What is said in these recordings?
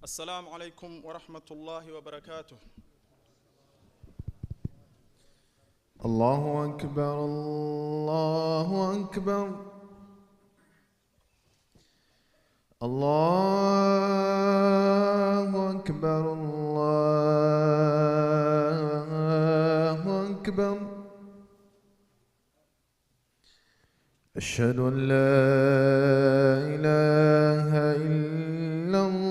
السلام عليكم ورحمة الله وبركاته. الله أكبر الله أكبر الله أكبر الله أكبر أشهد أن لا إله إلا الله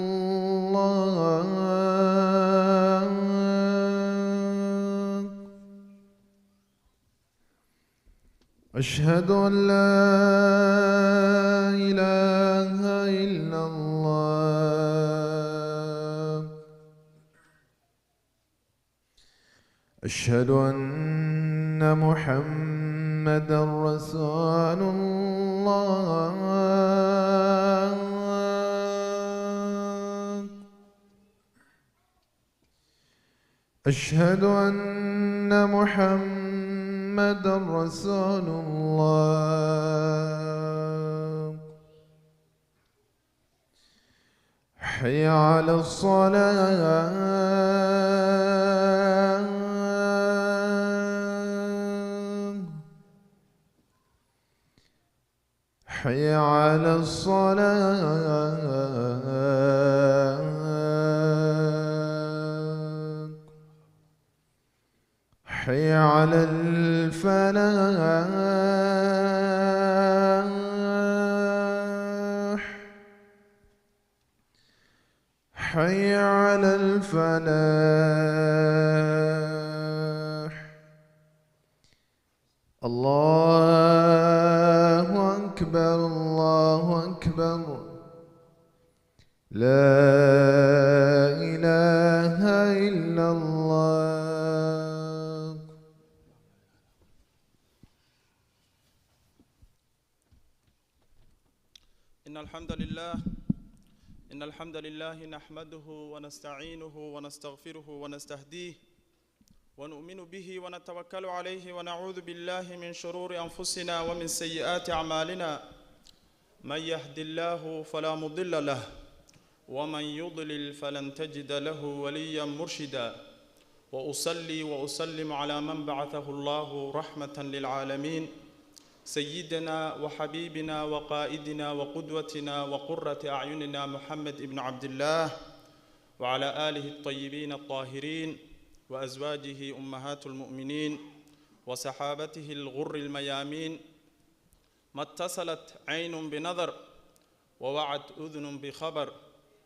أشهد أن لا إله إلا الله أشهد أن محمدًا رسول الله أشهد أن محمدًا رسول الله حي على الصلاة حي على الصلاة حي على الفلاح حي على الفلاح الله أكبر الله أكبر لا إله إلا الله. إن الحمد لله نحمده ونستعينه ونستغفره ونستهديه ونؤمن به ونتوكل عليه ونعوذ بالله من شرور أنفسنا ومن سيئات أعمالنا من يهد الله فلا مضل له ومن يضلل فلن تجد له وليا مرشدا وأصلي وأسلم على من بعثه الله رحمة للعالمين سيدنا وحبيبنا وقائدنا وقدوتنا وقرة أعيننا محمد بن عبد الله وعلى آله الطيبين الطاهرين وأزواجه أمهات المؤمنين وصحابته الغر الميامين ما اتصلت عين بنظر ووعت أذن بخبر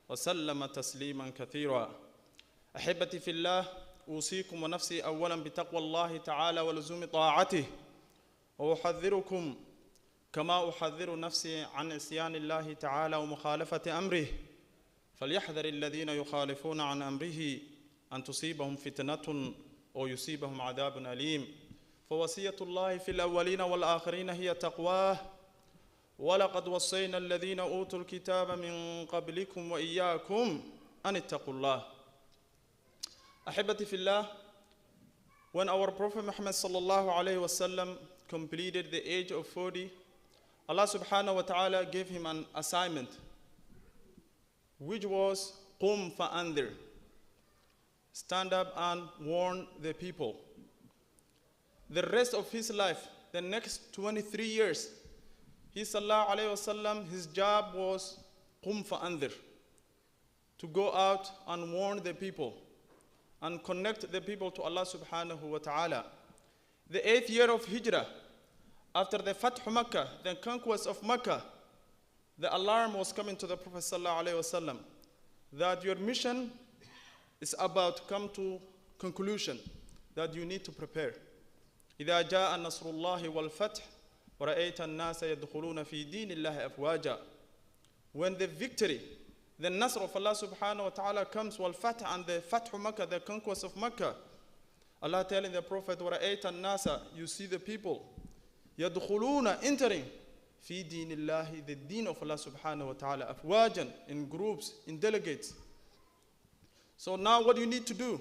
وسلم تسليما كثيرا. أحبتي في الله، أوصيكم ونفسي أولا بتقوى الله تعالى ولزوم طاعته، وأحذركم كما أحذر نفسي عن عصيان الله تعالى ومخالفة أمره، فليحذر الذين يخالفون عن أمره أن تصيبهم فتنة أو يصيبهم عذاب أليم. فوصية الله في الأولين والآخرين هي تقواه، ولقد وصينا الذين أوتوا الكتاب من قبلكم وإياكم أن اتقوا الله. أحبتي في الله, when our Prophet Muhammad sallallahu alayhi wasallam completed the age of 40, Allah subhanahu wa ta'ala gave him an assignment, which was qum fa'andir, stand up and warn the people. The rest of his life, the next 23 years, he sallallahu alayhi wasallam, his job was qum fa'andir, to go out and warn the people and connect the people to Allah subhanahu wa ta'ala. The 8th year of Hijrah, after the Fath Makkah, the conquest of Makkah, the alarm was coming to the Prophet sallallahu alayhi wasallam that your mission is about to come to conclusion, that you need to prepare. إذا جاء نصر الله والفتح ورأيت الناس يدخلون في دين الله أفواجا. When the victory, the Nasr of Allah subhanahu wa ta'ala comes, wal-Fath, and the Fath Makkah, the conquest of Makkah, Allah telling the Prophet, وَرَأَيْتَ النَّاسَ, you see the people, يَدْخُلُونَ, entering, فِي دِينِ اللَّهِ, the deen of Allah subhanahu wa ta'ala, أفواجا, in groups, in delegates. So now what do you need to do?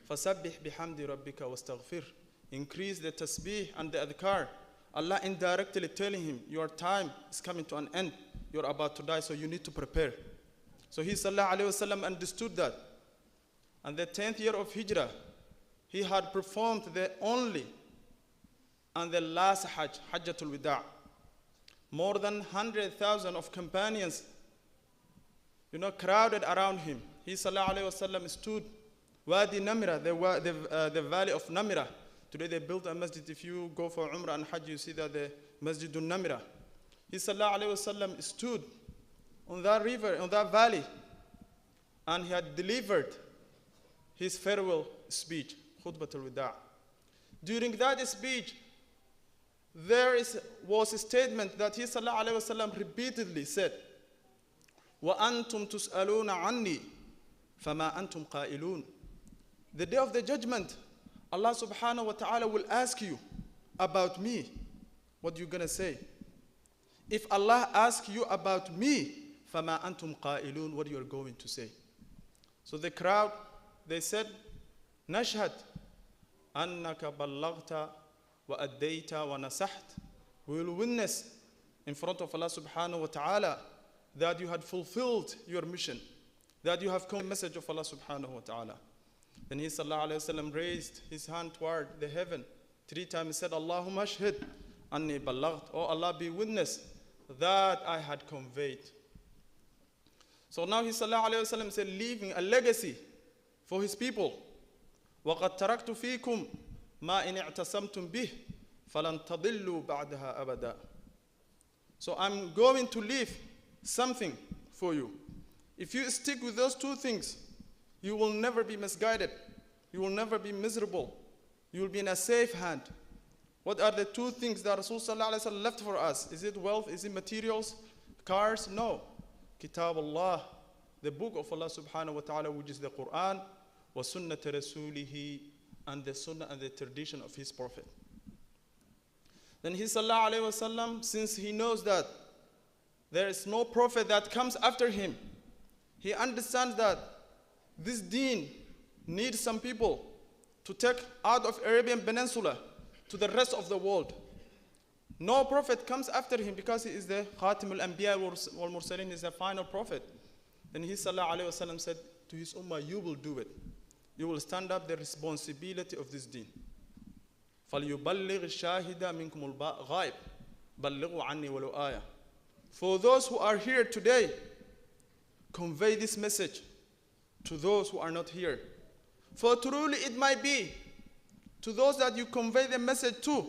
فَسَبِّحْ بِحَمْدِ رَبِّكَ وَاسْتَغْفِرْ. Increase the tasbih and the adhkar. Allah indirectly telling him, your time is coming to an end. You're about to die, so you need to prepare. So he sallallahu alayhi wasallam understood that. And the 10th year of Hijrah, he had performed the only and the last Hajj, Hajjatul Wida'. More than 100,000 of companions, crowded around him. He sallallahu alayhi wasallam stood Wadi Namira, the valley of Namira. Today they built a masjid. If you go for Umrah and Hajj, you see that the Masjidun Namira. He sallallahu alayhi wasallam stood on that river, on that valley, and he had delivered his farewell speech, Khutbatul Wida'. During that speech, there was a statement that he sallallahu alayhi wasallam repeatedly said, وَأَنْتُمْ تُسْأَلُونَ عَنِّي فَمَا أَنْتُمْ قَائِلُونَ. The day of the judgment, Allah subhanahu wa ta'ala will ask you about me. What are you going to say? If Allah asks you about me, فَمَا أَنْتُمْ قَائِلُونَ, what you are going to say? So the crowd, they said, نَشْهَدْ أَنَّكَ بَلَّغْتَ وَأَدَّيْتَ وَنَسَحْتَ. We will witness in front of Allah subhanahu wa ta'ala that you had fulfilled your mission, that you have come the message of Allah subhanahu wa ta'ala. Then he sallallahu alayhi wa sallam raised his hand toward the heaven 3 times. He said, Allahumma ashhid anni ballaght. Oh Allah, be witness that I had conveyed. So now he sallallahu alayhi wa sallam said, leaving a legacy for his people. وَقَدْ تَرَكْتُ فِيكُمْ مَا إِنِ اعْتَصَمْتُمْ بِهِ فَلَنْ تَضِلُّوا بَعْدَهَا أَبَدًا. So I'm going to leave something for you. If you stick with those 2 things, you will never be misguided. You will never be miserable. You will be in a safe hand. What are the 2 things that Rasul sallallahu alayhi wa sallam left for us? Is it wealth? Is it materials? Cars? No. Kitab Allah, the book of Allah subhanahu wa ta'ala, which is the Quran, wa sunnat rasulihi, and the sunnah and the tradition of his prophet. Then he sallallahu alayhi wa sallam, since he knows that there is no prophet that comes after him, he understands that this deen needs some people to take out of Arabian Peninsula to the rest of the world. No prophet comes after him because he is the Khatimul Anbiya wal Mursaleen, is the final prophet. Then he sallallahu alayhi wa sallam said to his ummah, you will do it. You will stand up the responsibility of this deen. فَلْيُبَلِّغِ الشَّاهِدَ مِنْكُمُ الْغَائِبِ بَلِّغُوا عَنِّي وَلَوْ آيَةً. For those who are here today, convey this message to those who are not here. For truly it might be, to those that you convey the message to,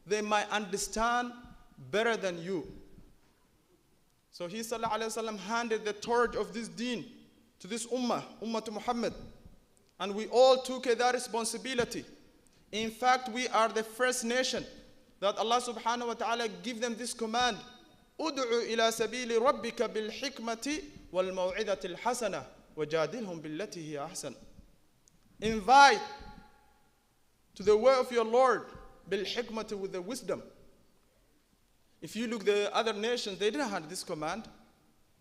they might understand better than you. So he sallallahu alayhi wa sallam handed the torch of this deen to this ummah to Muhammad. And we all took that responsibility. In fact, we are the first nation that Allah subhanahu wa ta'ala give them this command. Ud'u ila sabili rabbika bil hikmati wal maw'idati al hasana wajadilhum billati hiya ahsan. Invite to the way of your Lord bil hikmati, with the wisdom. If you look the other nations, they didn't have this command.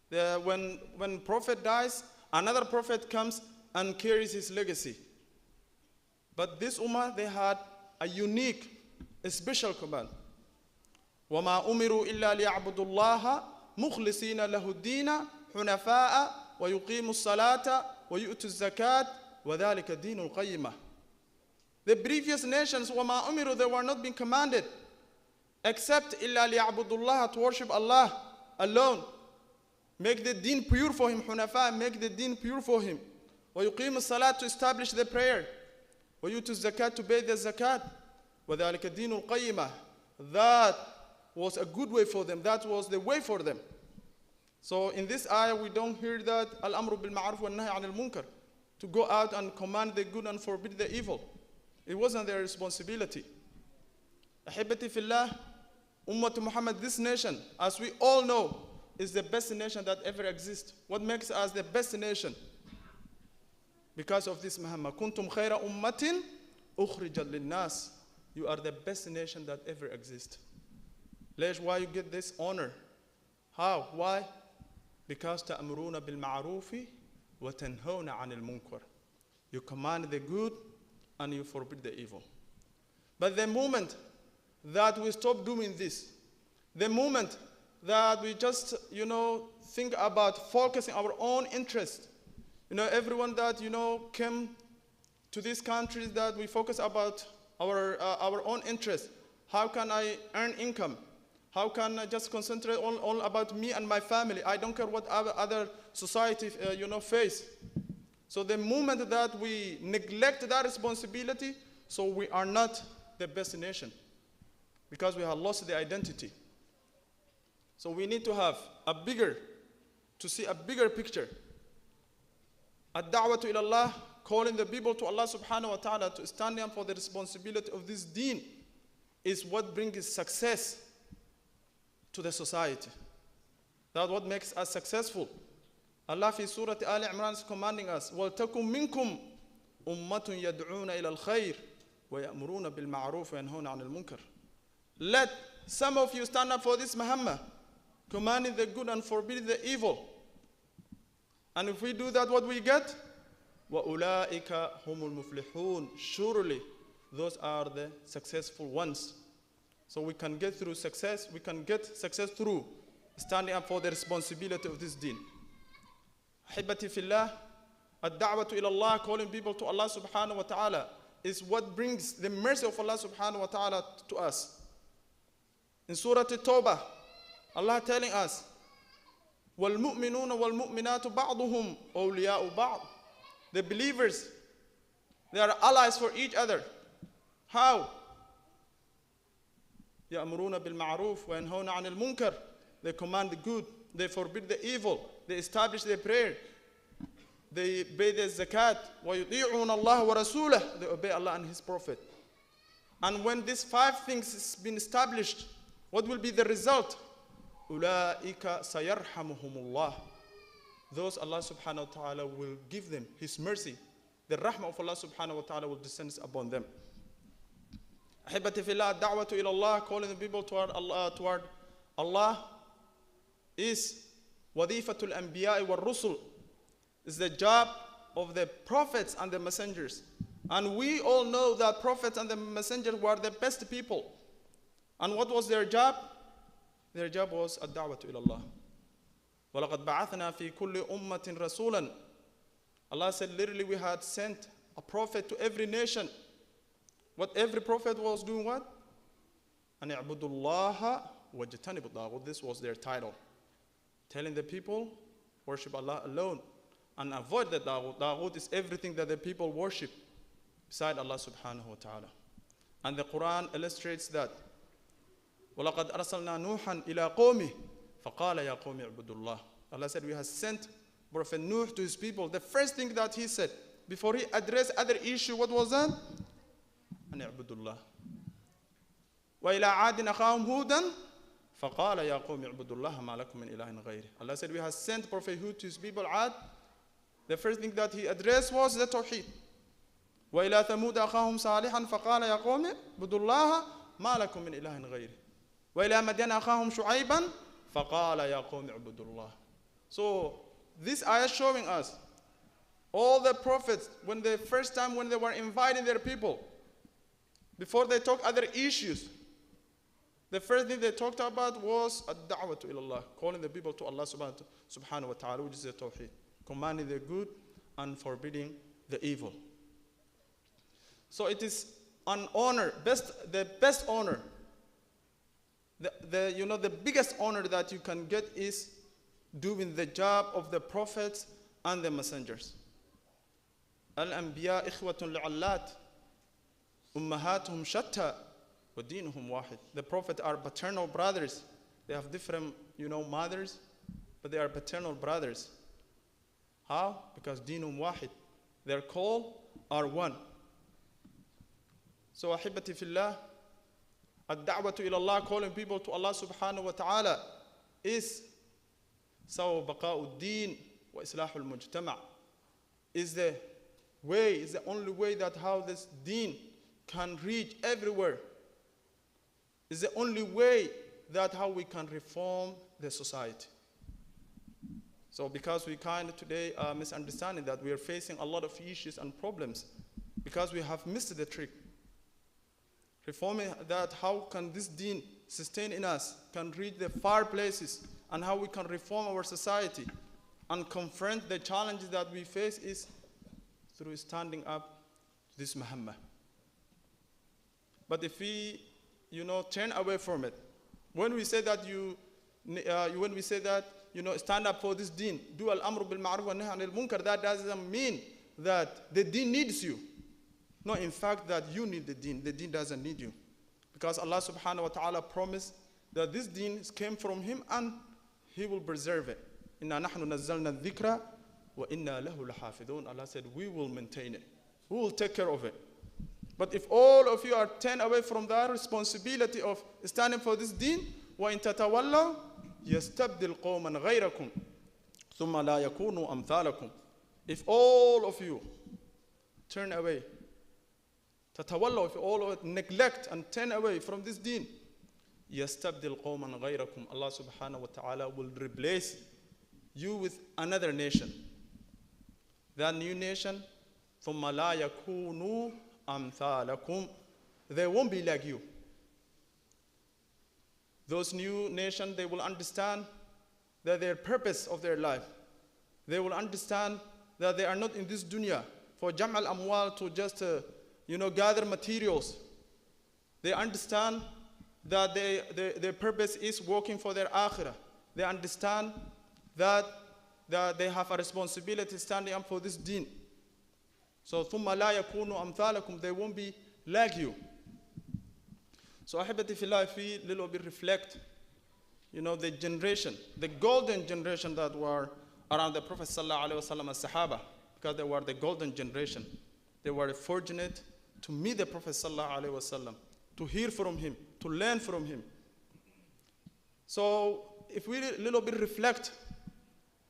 When prophet dies, another prophet comes and carries his legacy. But this ummah, they had a unique, a special command. وَمَا أُمِرُوا إِلَّا لِيَعْبُدُوا اللَّهَ مُخْلِصِينَ لَهُ الدِّينَ حُنَفَاءَ وَيُقِيمُوا الصَّلَاةَ وَيُؤْتُوا الزَّكَاةَ وَذَلِكَ الدِّينُ الْقَيِّمَةِ. The previous nations, وَمَا أُمِرُوا, they were not being commanded except إِلَّا لِيَعْبُدُوا اللَّهَ, to worship Allah alone. Make the deen pure for him, حُنَفَاء, make the deen pure for him. وَيُقِيمُوا الصَّلَاةَ, to establish the prayer. وَيُؤْتُوا الزَّكَاةَ, to pay the zakat. وَذَلِكَ الدِّينُ الْقَيِّمَةِ. That was a good way for them. That was the way for them. So in this ayah, we don't hear that al-amru bil ma'ruf wa nahy anil munkar, to go out and command the good and forbid the evil. It wasn't their responsibility. Ahibati fillah, Ummah Muhammad, this nation, as we all know, is the best nation that ever exists. What makes us the best nation? Because of this Muhammad. Kuntum khayra ummatin ukhrijat linnas. You are the best nation that ever exists. Why you get this honor? How? Why? Because ta'muruna bil ma'rufi wa tanhawna 'anil munkar. You command the good and you forbid the evil. But the moment that we stop doing this, the moment that we just, think about focusing our own interest. Everyone that, came to these countries, that we focus about our own interest. How can I earn income? How can I just concentrate all about me and my family? I don't care what other society, face. So the moment that we neglect that responsibility, so we are not the best nation, because we have lost the identity. So we need to have to see a bigger picture. Ad-da'watu ila Allah, calling the people to Allah subhanahu wa ta'ala to stand up for the responsibility of this deen, is what brings success to the society. That's what makes us successful. Allah fi Surah Al Imran is commanding us, وَلْتَكُمْ مِنْكُمْ أُمَّةٌ يَدْعُونَ إِلَى الْخَيْرِ وَيَأْمُرُونَ بِالْمَعْرُوفِ وَيَنْهَوْنَ عَنِ الْمُنكَرِ. Let some of you stand up for this Muhammad, commanding the good and forbidding the evil. And if we do that, what we get? وَأُولَٰئِكَ هُمُ الْمُفْلِحُونَ. Surely, those are the successful ones. So we can get through success. We can get success through standing up for the responsibility of this deen. Ahibati fillah, ad-da'watu ila Allah, calling people to Allah subhanahu wa ta'ala, is what brings the mercy of Allah subhanahu wa ta'ala to us. In Surah At-Tawbah, Allah telling us, وَالْمُؤْمِنُونَ وَالْمُؤْمِنَاتُ بَعْضُهُمْ أَوْلِيَاءُ بَعْضٍ. The believers, they are allies for each other. How? يَأْمُرُونَ بِالْمَعْرُوفِ وَيَنْهَوْنَ عَنِ الْمُنكَرِ. They command the good, they forbid the evil, they establish their prayer, they pay their zakat, وَيُطِيعُونَ اللَّهَ وَرَسُولَهُ. They obey Allah and His Prophet. And when these 5 things has been established, what will be the result? أُولَٰئِكَ سَيَرْحَمُهُمُ اللَّهُ. Those Allah subhanahu wa ta'ala will give them His mercy. The rahmah of Allah subhanahu wa ta'ala will descend upon them. Ahibati fillah, da'watu ila Allah, calling the people toward Allah is wadifatul anbiya wal rusul, is the job of the prophets and the messengers. And we all know that prophets and the messengers were the best people. And what was their job? Their job was ad-da'watu ila Allah. وَلَقَدْ بَعَثْنَا فِي كُلِّ أُمَّةٍ رَسُولًا. Allah said literally we had sent a prophet to every nation. What every prophet was doing what? أَنِ اعْبُدُوا اللَّهَ وَاجْتَنِبُوا الطَّاغُوتَ. This was their title. Telling the people, worship Allah alone and avoid the taghut. Taghut is everything that the people worship beside Allah subhanahu wa ta'ala. And the Quran illustrates that. وَلَقَدْ أَرْسَلْنَا نُوحًا إِلَىٰ قَوْمِهِ فَقَالَ يَا قَوْمِ اعْبُدُوا اللَّهَ. Allah said we have sent Prophet Nuh to his people. The first thing that he said, before he addressed other issue, what was that? أَنِ اعْبُدُوا اللَّهَ. وَإِلَىٰ عَادٍ أَخَاهُمْ هُودًا فَقَالَ يَا قَوْمِ اعْبُدُوا اللَّهَ مَا لَكُم مِّنْ إِلَٰهٍ غَيْرِهِ. Allah said we have sent Prophet Hud to his people Ad. The first thing that he addressed was the Tawheed. وَإِلَىٰ ثَمُودَ أَخَاهُمْ صَالِحًا فَقَالَ يَا قَوْمِ اعْبُدُوا اللَّهَ مَا لَكُم مِّنْ إِلَٰهٍ غَيْرِهِ. وَإِلَىٰ مَدْيَنَ أَخَاهُمْ شُعَيْبًا فَقَالَ يَا قَوْمِ اعْبُدُوا اللَّهَ. So this ayah is showing us all the prophets, when the first time when they were inviting their people, before they talk other issues, the first thing they talked about was ad-da'watu ila Allah, calling the people to Allah subhanahu wa ta'ala, which is the Tawheed, commanding the good and forbidding the evil. So it is an honor, the best honor, the biggest honor that you can get is doing the job of the prophets and the messengers. Al-anbiya ikhwatun li'allat, ummahatuhum shatta, wa dinuhum wahid. The prophets are paternal brothers. They have different, mothers, but they are paternal brothers. How? Because dinuhum wahid. Their call are one. So ahibati fillah, ad-da'watu ila Allah, calling people to Allah subhanahu wa ta'ala, is sawa baqa'u din wa islahul mujtama'. Is the way, is the only way that how this deen can reach everywhere. Is the only way that how we can reform the society. So because we kind of today are misunderstanding that we are facing a lot of issues and problems because we have missed the trick. reforming that how can this deen sustain in us, can reach the far places, and how we can reform our society and confront the challenges that we face is through standing up to this Muhammad. But if we, turn away from it, when we say that stand up for this deen, do al-amru bil ma'ruf wa nahy anil munkar, that doesn't mean that the deen needs you. No, in fact, that you need the deen. The deen doesn't need you. Because Allah subhanahu wa ta'ala promised that this deen came from Him and He will preserve it. Inna nahnu nazzalna dhikra wa inna lahu lahafidun. Allah said, we will maintain it. We will take care of it. But if all of you are turned away from that responsibility of standing for this deen, وَإِن تَتَوَلَّوْا يَسْتَبْدِلْ قَوْمًا غَيْرَكُمْ ثُمَّ لَا يَكُونُوا أَمْثَالَكُمْ. If all of you turn away, تَتَوَلَّوْا, if all of you neglect and turn away from this deen, يَسْتَبْدِلْ قَوْمًا غَيْرَكُمْ. Allah subhanahu wa ta'ala will replace you with another nation. That new nation, ثُمَّ لَا يَكُونُوا أَمْثَالَكُمْ. They won't be like you. Those new nations, they will understand that their purpose of their life. They will understand that they are not in this dunya for jam' al-amwal, to just gather materials. They understand that their purpose is working for their akhirah. They understand that they have a responsibility standing up for this deen. So ثُمَّ لَا يَكُونُوا أَمْثَالَكُمْ, they won't be like you. So ahibati fillah, if we little bit reflect, the generation, the golden generation that were around the Prophet sallallahu alaihi wasallam as Sahaba, because they were the golden generation. They were fortunate to meet the Prophet sallallahu alaihi wasallam, to hear from him, to learn from him. So if we little bit reflect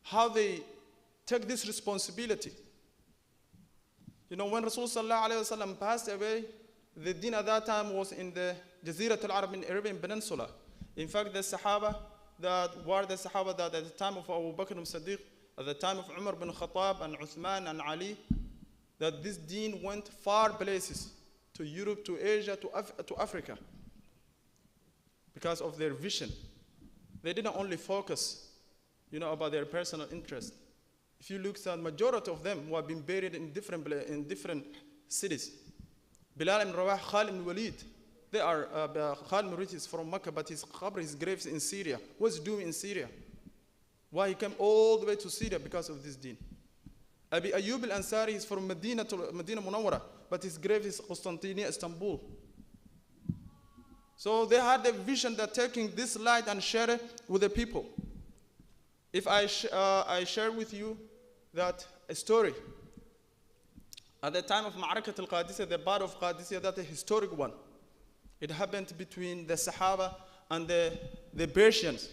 how they take this responsibility. When Rasul sallallahu alaihi wasallam passed away, the deen at that time was in the Jazirat al-Arab, in Arabian Peninsula. In fact, the Sahaba that at the time of Abu Bakr as-Siddiq, at the time of Umar bin Khattab and Uthman and Ali, that this deen went far places, to Europe, to Asia, to Africa, because of their vision. They didn't only focus, about their personal interest. If you look at the majority of them who have been buried in different cities. Bilal ibn Rawah, Khalid ibn Walid, they are, Khalid ibn Walid is from Mecca, but his grave is in Syria. What's he doing in Syria? Why he came all the way to Syria? Because of this deen. Abi Ayyub al-Ansari is from Medina Munawwara, but his grave is Constantinople, Istanbul. So they had the vision that taking this light and share it with the people. If I share with you that a story, at the time of Ma'arakat al-Qadisiyah, the battle of Qadisiyah, that's a historic one. It happened between the Sahaba and the Persians.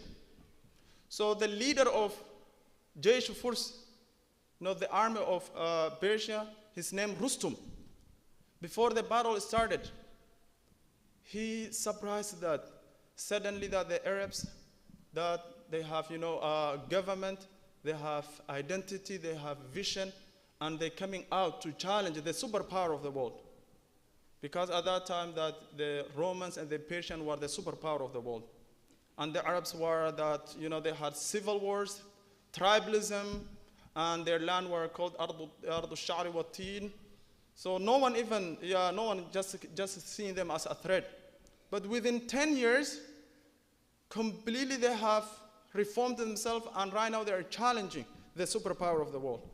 So the leader of Jaysh Furs, the army of Persia, his name Rustum. Before the battle started, he surprised that suddenly that the Arabs, that they have, government, they have identity, they have vision, and they're coming out to challenge the superpower of the world. Because at that time that the Romans and the Persians were the superpower of the world. And the Arabs were that, they had civil wars, tribalism, and their land were called Ardu Sha'ri wa Teen. So no one just seeing them as a threat. But within 10 years, completely they have reformed themselves, and right now they are challenging the superpower of the world.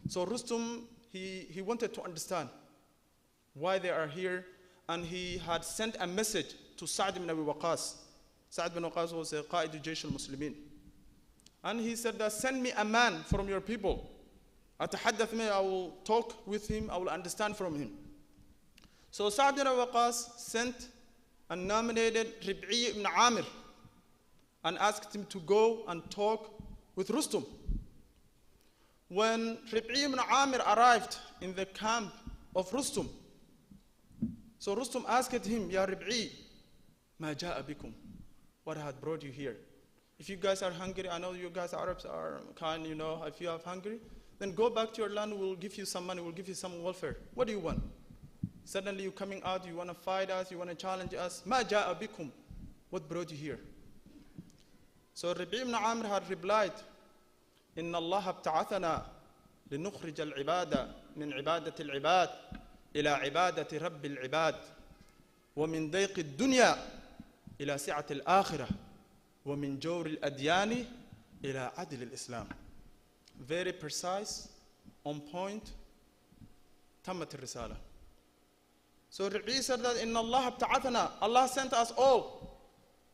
So Rustum, he wanted to understand why they are here, and he had sent a message to Sa'd ibn Abi Waqqas. Sa'd ibn Waqqas was a Qa'id Jaysh al-Muslimin. And he said that, send me a man from your people. Atahaddath me, I will talk with him, I will understand from him. So Sa'd ibn Abi Waqqas sent and nominated Rib'i ibn Amir and asked him to go and talk with Rustum. When Rib'i ibn Amir arrived in the camp of Rustum, so Rustum asked him, Ya Rib'i, ma ja'a bikum? What had brought you here? If you guys are hungry, I know you guys Arabs are kind, if you are hungry, then go back to your land, we'll give you some money, we'll give you some welfare. What do you want? Suddenly you're coming out, you want to fight us, you want to challenge us. ما جاء بكم. What brought you here? So Rabi ibn Amr had replied, إن الله ابتعثنا لنخرج العبادة من عبادة العباد إلى عبادة رب العباد ومن ضيق الدنيا إلى سعة الآخرة ومن جور الأديان إلى عدل الإسلام. Very precise, on point, تمت الرسالة. So Rabi said that إن الله ابتعثنا, Allah sent us all.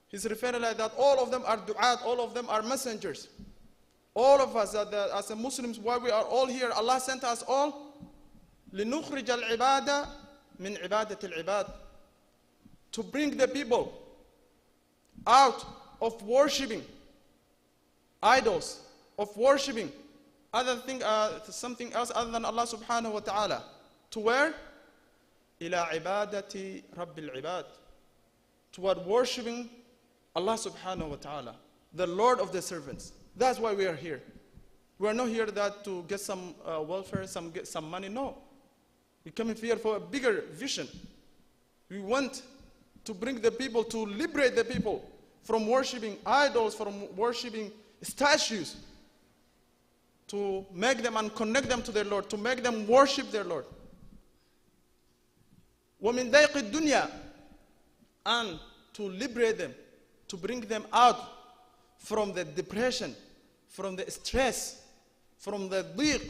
He's referring like that all of them are du'at, all of them are messengers. All of us as Muslims, why we are all here, Allah sent us all لنخرج العبادة من عبادة العباد, to bring the people out of worshipping idols, of worshipping something else other than Allah subhanahu wa ta'ala. To where? إلى عبادة رب العباد, toward worshipping Allah subhanahu wa ta'ala, the Lord of the servants. That's why we are here. We are not here to get some welfare, get some money. No. We come here for a bigger vision. We want to bring the people, to liberate the people from worshipping idols, from worshipping statues, to make them and connect them to their Lord, to make them worship their Lord. وَمِن ضَيْقِ الدُّنْيَا, and to liberate them, to bring them out from the depression, from the stress, from the dhiq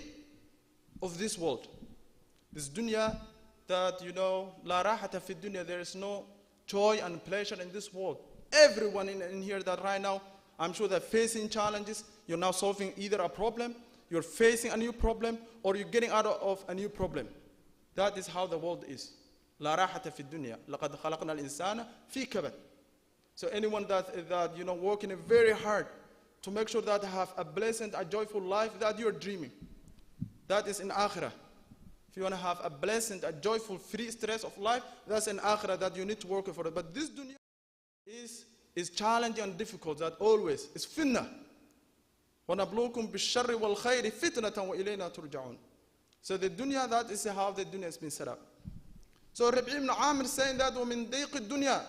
of this world. This dunya that, la rahata fi dunya, there is no joy and pleasure in this world. Everyone in here that right now, I'm sure they're facing challenges. You're now solving either a problem, you're facing a new problem, or you're getting out of a new problem. That is how the world is. La rahata fi dunya. لَقَدْ خَلَقْنَا الْإِنسَانَ فِي كَبَدٍ. So anyone that working very hard to make sure that have a blessed, a joyful life, that you're dreaming. That is in akhirah. If you want to have a blessed, a joyful, free stress of life, that's in akhirah that you need to work for it. But this dunya is challenging and difficult, that always. It's fitna. وَنَبْلُوكُمْ بِالشَّرِّ وَالْخَيْرِ فِتْنَةً وَإِلَيْنَا تُرْجَعُونَ. So the dunya, that is how the dunya has been set up. So Rabi ibn Amr is saying that وَمِن ضِيقِ الدُّنْيَا,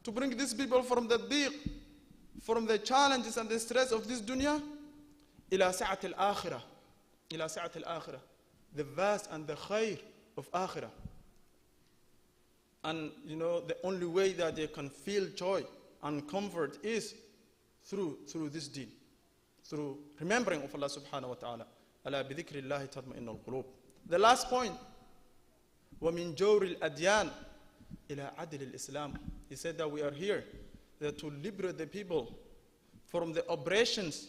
to bring these people from the dhiq, from the challenges and the stress of this dunya, إِلَى سَعَةِ الْآخِرَةِ, إِلَى سَعَةِ الْآخِرَةِ, the vast and the khair of akhirah. And the only way that they can feel joy and comfort is through this deen, through remembering of Allah subhanahu wa ta'ala. أَلَا بِذِكْرِ اللَّهِ تَطْمَئِنُّ الْقُلُوبِ. The last point, وَمِن جَوْرِ الْأَدْيَانِ إِلَى عَدْلِ الْإِسْلَامِ. He said that we are here to liberate the people from the oppressions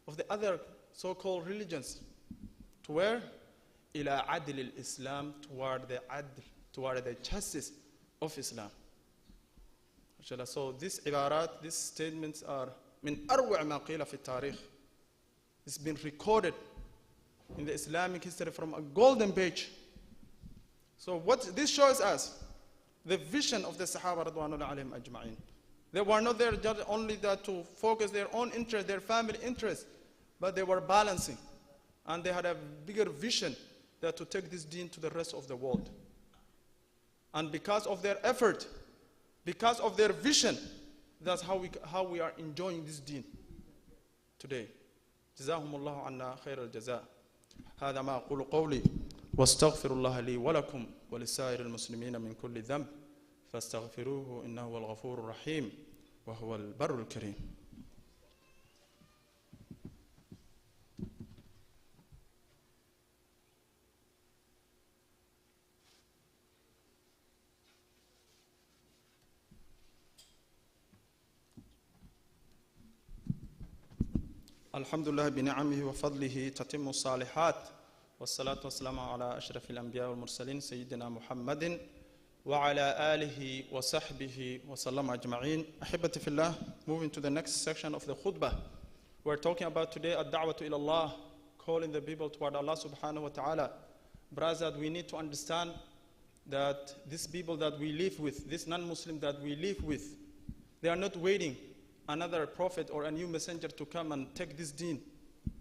of the other so-called religions. To where? إِلَى عَدْلِ الْإِسْلَامِ, toward the justice of Islam. So these ibarat, these statements are من أروع ما قيل في التاريخ. It's been recorded in the Islamic history from a golden page. So what this shows us, the vision of the Sahaba radwanullah alayhim ajma'in. They were not there just only that to focus their own interest, their family interest, but they were balancing. And they had a bigger vision that to take this deen to the rest of the world. And because of their effort, because of their vision, that's how we are enjoying this deen today. جزاهم الله عنا خير الجزاء. هذا ما أقول قولي واستغفر الله لي ولكم ولسائر المسلمين من كل ذنب فاستغفروه إنه هو الغفور الرحيم وهو البر الكريم. الحمد لله بنعمه وفضله تتم الصالحات والصلاة والسلام على أشرف الأنبياء والمرسلين سيدنا محمد وعلى آله وصحبه وسلم أجمعين. أحبتي في الله. Moving to the next section of the khutbah. We're talking about today ad-da'watu ila Allah, calling the people toward Allah subhanahu wa ta'ala. Brothers, we need to understand that these people that we live with, this non-Muslim that we live with, they are not waiting another prophet or a new messenger to come and take this deen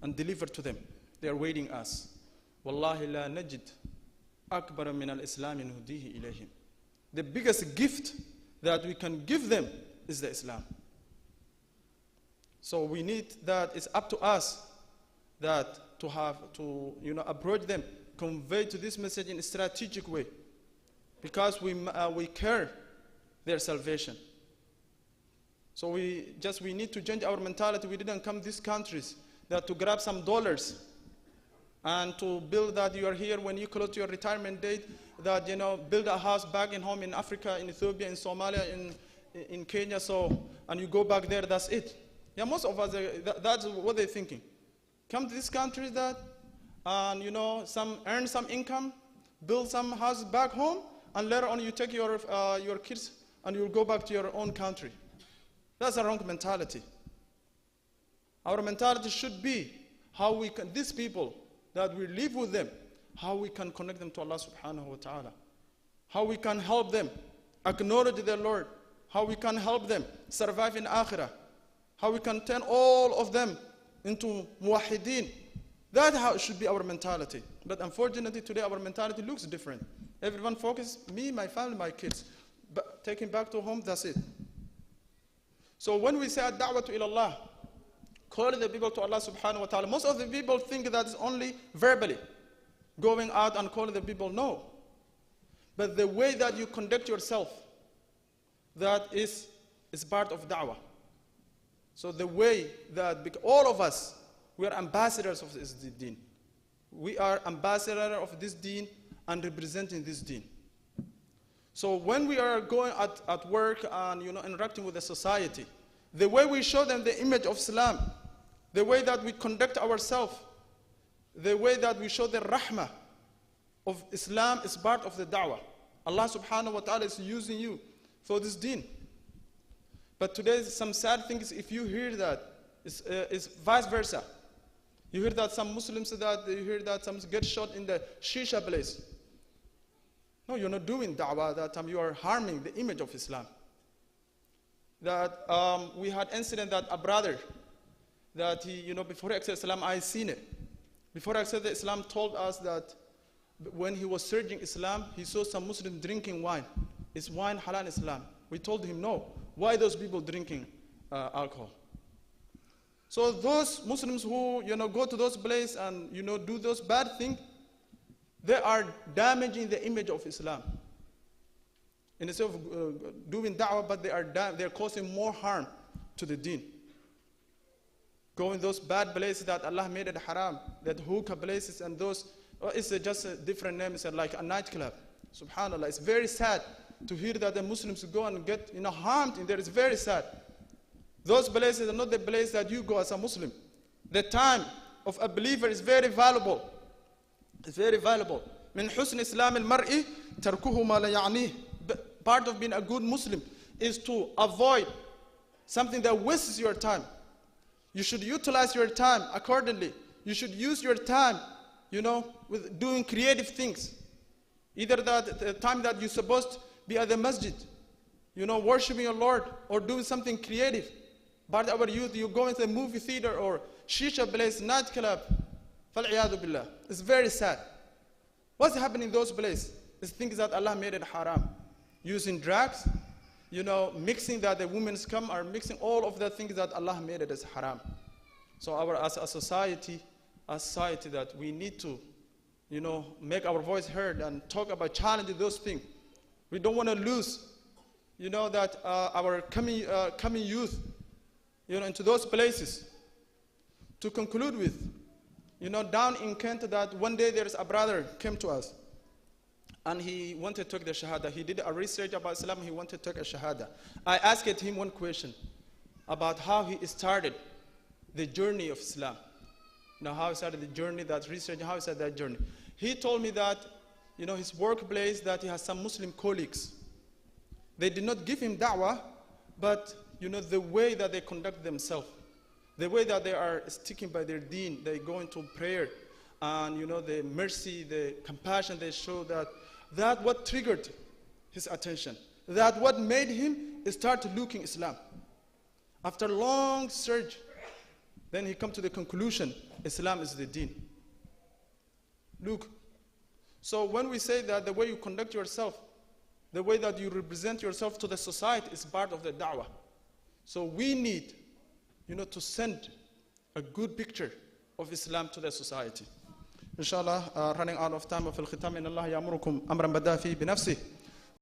and deliver to them. They are waiting us. Wallahi la najid أكبر من الإسلام نهديه إليهم. The biggest gift that we can give them is the Islam. So we need that. It's up to us that to have to approach them, convey to this message in a strategic way, because we care their salvation. So we need to change our mentality. We didn't come these countries that to grab some dollars and to build that you are here when you close to your retirement date, that build a house back in home in Africa, in Ethiopia, in Somalia, in Kenya, and you go back there, that's it. Yeah, most of us, that's what they're thinking. Come to this country and earn some income, build some houses back home, and later on you take your kids and you'll go back to your own country. That's a wrong mentality. Our mentality should be how we can, these people that we live with them, how we can connect them to Allah subhanahu wa ta'ala, how we can help them acknowledge their Lord, how we can help them survive in akhirah, how we can turn all of them into muwahideen. That should be our mentality. But unfortunately today our mentality looks different. Everyone focuses, me, my family, my kids. But taking back to home, that's it. So when we say ad-da'watu ila Allah, calling the people to Allah subhanahu wa ta'ala, most of the people think that it's only verbally, going out and calling the people. No. But the way that you conduct yourself, that is part of da'wah. So the way that, all of us, we are ambassadors of this deen. We are ambassadors of this deen and representing this deen. So when we are going at work and interacting with the society, the way we show them the image of Islam, the way that we conduct ourselves, the way that we show the rahmah of Islam is part of the da'wah. Allah subhanahu wa ta'ala is using you for this deen. But today some sad thing is, if you hear that, it's vice versa. You hear that some Muslims some get shot in the shisha place. No, you're not doing da'wah that time. You are harming the image of Islam. That we had incident that a brother, that he, before he accepted Islam, I seen it. Before he accepted Islam, told us that when he was searching Islam, he saw some Muslims drinking wine. Is wine halal in Islam? We told him no. Why those people drinking alcohol? So those Muslims who go to those places and do those bad things, they are damaging the image of Islam. Instead of doing da'wah, but they're causing more harm to the deen. Going those bad places that Allah made it haram, that hookah places and those, it's just a different name. It's like a nightclub. Subhanallah, it's very sad to hear that the Muslims go and get harmed in there. It's very sad. Those places are not the place that you go as a Muslim. The time of a believer is very valuable. It's very valuable. من حسن إسلام المرء تركه ما لا يعنيه. Part of being a good Muslim is to avoid something that wastes your time. You should utilize your time accordingly. You should use your time, with doing creative things. Either the time that you're supposed to be at the masjid, worshiping your Lord, or doing something creative. But our youth, you go into a movie theater or shisha place, nightclub. فَالْعِيَاذُ بِاللَّهِ. It's very sad. What's happening in those places? It's things that Allah made it haram. Using drugs, mixing that the women are mixing all of the things that Allah made it as haram. So as a society that we need to, make our voice heard and talk about challenging those things. We don't want to lose, that our coming youth, into those places. To conclude with, down in Kent, that one day there's a brother came to us, and he wanted to take the shahada. He did a research about Islam. He wanted to take a shahada. I asked him one question about how he started the journey of Islam. How he started the journey, that research, how he started that journey. He told me that, his workplace, that he has some Muslim colleagues. They did not give him da'wah, but, the way that they conduct themselves, the way that they are sticking by their deen, they go into prayer, and, the mercy, the compassion they show, that what triggered his attention, that what made him start looking Islam. After long search, then he come to the conclusion, Islam is the deen. Look, So when we say that the way you conduct yourself, the way that you represent yourself to the society is part of the da'wah. So we need, to send a good picture of Islam to the society. Inshallah, running out of time. وفي الختام إن الله يأمركم أمرا بدأ فيه بنفسه